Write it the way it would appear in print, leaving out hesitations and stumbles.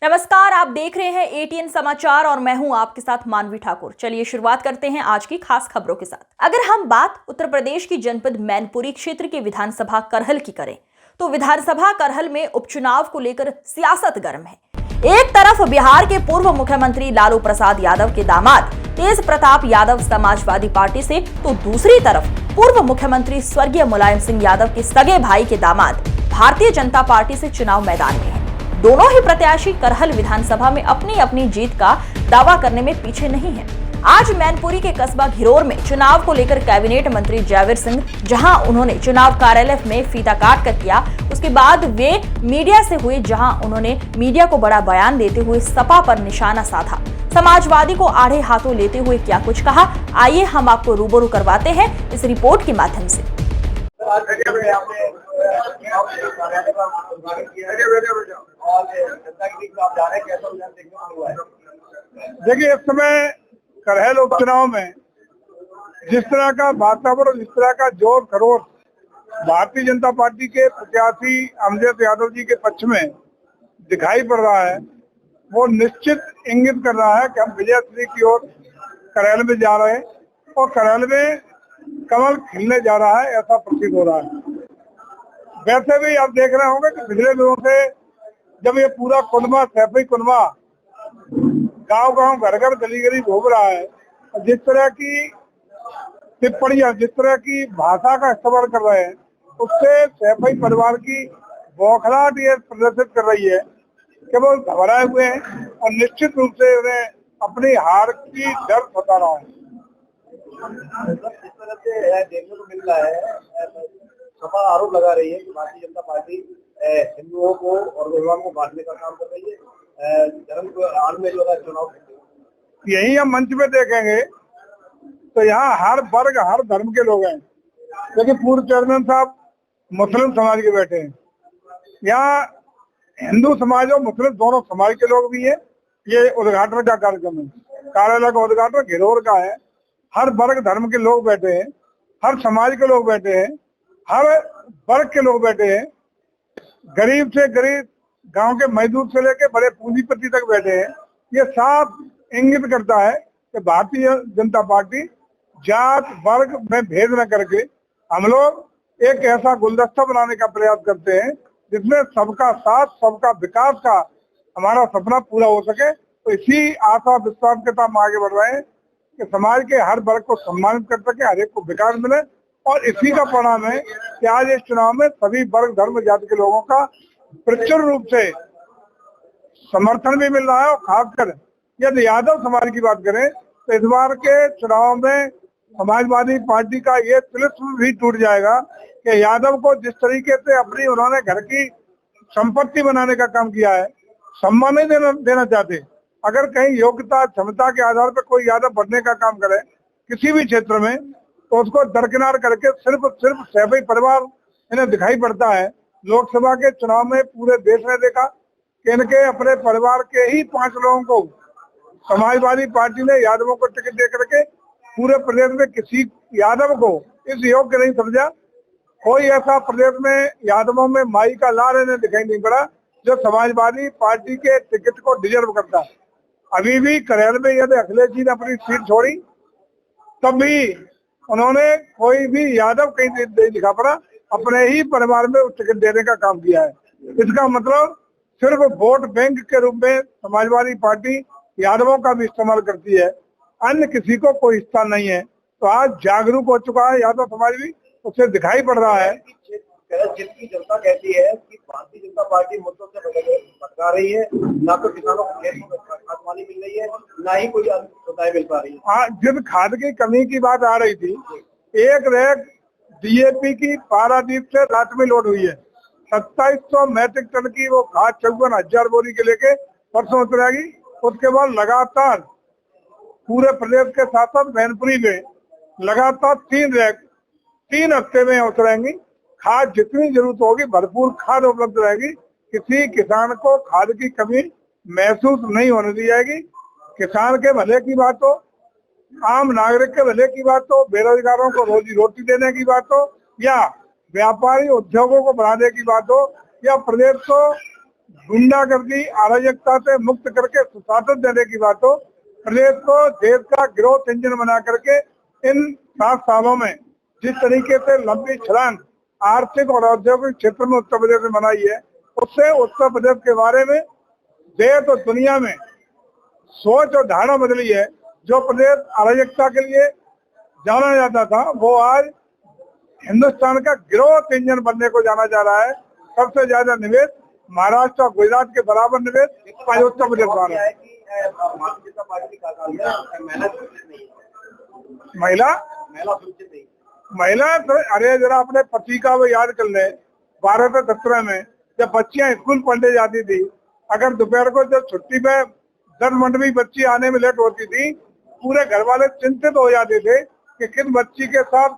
नमस्कार, आप देख रहे हैं एटीएन समाचार और मैं हूं आपके साथ मानवी ठाकुर। चलिए शुरुआत करते हैं आज की खास खबरों के साथ। अगर हम बात उत्तर प्रदेश की जनपद मैनपुरी क्षेत्र के विधानसभा करहल की करें तो विधानसभा करहल में उपचुनाव को लेकर सियासत गर्म है। एक तरफ बिहार के पूर्व मुख्यमंत्री लालू प्रसाद यादव के दामाद तेज प्रताप यादव समाजवादी पार्टी से, तो दूसरी तरफ पूर्व मुख्यमंत्री स्वर्गीय मुलायम सिंह यादव के सगे भाई के दामाद भारतीय जनता पार्टी से चुनाव मैदान में है। दोनों ही प्रत्याशी करहल विधानसभा में अपनी अपनी जीत का दावा करने में पीछे नहीं है। आज मैनपुरी के कस्बा घिरोर में चुनाव को लेकर कैबिनेट मंत्री जयवीर सिंह जहां उन्होंने चुनाव कार्यालय में फीता काट कर किया, उसके बाद वे मीडिया से हुए जहां उन्होंने मीडिया को बड़ा बयान देते हुए सपा पर निशाना साधा। समाजवादी को आड़े हाथों लेते हुए क्या कुछ कहा, आइए हम आपको रूबरू करवाते हैं इस रिपोर्ट के माध्यम से। देखिए, इस समय करहल उपचुनाव में जिस तरह का वातावरण, जिस तरह का जोर खरोश भारतीय जनता पार्टी के प्रत्याशी अमजद यादव जी के पक्ष में दिखाई पड़ रहा है, वो निश्चित इंगित कर रहा है कि हम विजयश्री की ओर करहल में जा रहे हैं और करहल में कमल खिलने जा रहा है, ऐसा प्रतीत हो रहा है। वैसे भी आप देख रहे होंगे कि पिछले दिनों से जब ये पूरा कुनबा, सैफई कुनबा गांव-गांव, घर-घर, गली-गली घूम रहा है, जिस तरह की टिप्पणियां, जिस तरह की भाषा का इस्तेमाल कर रहे हैं, उससे सैफई परिवार की बौखलाहट ये प्रदर्शित कर रही है कि वो घबराए हुए हैं और निश्चित रूप से उन्हें अपनी हार की डर सता रहा है। इस तरह से देखने को मिल रहा है, सपा आरोप लगा रही है कि भारतीय जनता पार्टी हिंदुओं को और मुसलमानों को बांटने का काम कर रही है, धर्म को आड़ में जो है चुनाव। यही हम मंच में देखेंगे तो यहाँ हर वर्ग, हर धर्म के लोग हैं। देखिए, पूर्व चेयरमैन साहब मुस्लिम समाज के बैठे हैं, यहाँ हिंदू समाज और मुस्लिम दोनों समाज के लोग भी हैं। ये उद्घाटन का कार्यक्रम है, कार्यालय का उद्घाटन घिरोर का है। हर वर्ग धर्म के लोग बैठे हैं, हर समाज के लोग बैठे हैं, हर वर्ग के लोग बैठे हैं। गरीब से गरीब, गांव के मजदूर से लेकर बड़े पूंजीपति तक बैठे हैं। ये साफ इंगित करता है कि भारतीय जनता पार्टी जात वर्ग में भेद न करके हम लोग एक ऐसा गुलदस्ता बनाने का प्रयास करते हैं जिसमें सबका साथ, सबका विकास का हमारा सपना पूरा हो सके। तो इसी आशा विश्वास के साथ हम आगे बढ़ रहे हैं कि समाज के हर वर्ग को सम्मानित कर सके, हर एक को विकास मिले। और इसी का परिणाम है कि आज इस चुनाव में सभी वर्ग, धर्म, जाति के लोगों का प्रचुर रूप से समर्थन भी मिल रहा है। और खासकर यदि यादव समाज की बात करें तो इस बार के चुनाव में समाजवादी पार्टी का ये तिलिस्म भी टूट जाएगा कि यादव को जिस तरीके से अपनी उन्होंने घर की संपत्ति बनाने का काम किया है, सम्मान नहीं देना चाहते। अगर कहीं योग्यता, क्षमता के आधार पर कोई यादव बढ़ने का काम करे किसी भी क्षेत्र में, तो उसको दरकिनार करके सिर्फ सैफई परिवार इन्हें दिखाई पड़ता है। लोकसभा के चुनाव में पूरे देश ने देखा कि इनके अपने परिवार के ही 5 लोगों को समाजवादी पार्टी ने यादवों को टिकट दे करके पूरे प्रदेश में किसी यादव को इस योग्य नहीं समझा। कोई ऐसा प्रदेश में यादवों में माई का लाल इन्हें दिखाई नहीं पड़ा जो समाजवादी पार्टी के टिकट को डिजर्व करता है। अभी भी करहल में यदि अखिलेश जी ने अपनी सीट छोड़ी तब भी उन्होंने कोई भी यादव कहीं नहीं दिखा पड़ा, अपने ही परिवार में टिकट देने का काम किया है। इसका मतलब सिर्फ वोट बैंक के रूप में समाजवादी पार्टी यादवों का भी इस्तेमाल करती है, अन्य किसी को कोई हिस्सा नहीं है। तो आज जागरूक हो चुका है यादव समाज भी, उससे दिखाई पड़ रहा है। जिसकी जनता कहती है कि भारतीय जनता पार्टी मुद्दों से भटका रही है, ना तो किसानों को खाद मिल रही है, ना ही कोई सुविधाएं मिल पा रही है। जिस खाद की कमी की बात आ रही थी, एक रैक डीएपी की पारादीप से रात में लोड हुई है। 2700 मैट्रिक टन की वो खाद 54,000 बोरी के लेके परसों उतरेगी। उसके बाद लगातार पूरे प्रदेश के साथ साथ मैनपुरी में लगातार 3 रैक 3 हफ्ते में उतरेंगी। खाद जितनी जरूरत होगी भरपूर खाद उपलब्ध रहेगी। किसी किसान को खाद की कमी महसूस नहीं होने दी जाएगी। किसान के भले की बात हो, आम नागरिक के भले की बात हो, बेरोजगारों को रोजी रोटी देने की बात हो, या व्यापारी उद्योगों को बढ़ाने की बात हो, या प्रदेश को गुंडागर्दी अराजकता से मुक्त करके सुशासन देने की बात हो, प्रदेश को देश का ग्रोथ इंजन बना करके इन 7 सालों में जिस तरीके से लंबी छलांग आर्थिक और औद्योगिक क्षेत्र में उत्तर प्रदेश ने बनाई है, उससे उत्तर प्रदेश के बारे में देश और दुनिया में सोच और धारणा बदली है। जो प्रदेश अराजकता के लिए जाना जाता था, वो आज हिंदुस्तान का ग्रोथ इंजन बनने को जाना जा रहा है। सबसे ज्यादा निवेश महाराष्ट्र और गुजरात के बराबर निवेश आज उत्तर प्रदेश में क्या है कि भारतीय जनता पार्टी का कार्यकाल में महिला सुनिश्चित नहीं। महिला तो अरे जरा अपने पति का वो याद कर ले। 12 से 17 में जब बच्चियां स्कूल पढ़ने जाती थी, अगर दोपहर को जब छुट्टी पे 10 मिनट में बच्ची आने में लेट होती थी, पूरे घर वाले चिंतित हो जाते थे कि किस बच्ची के साथ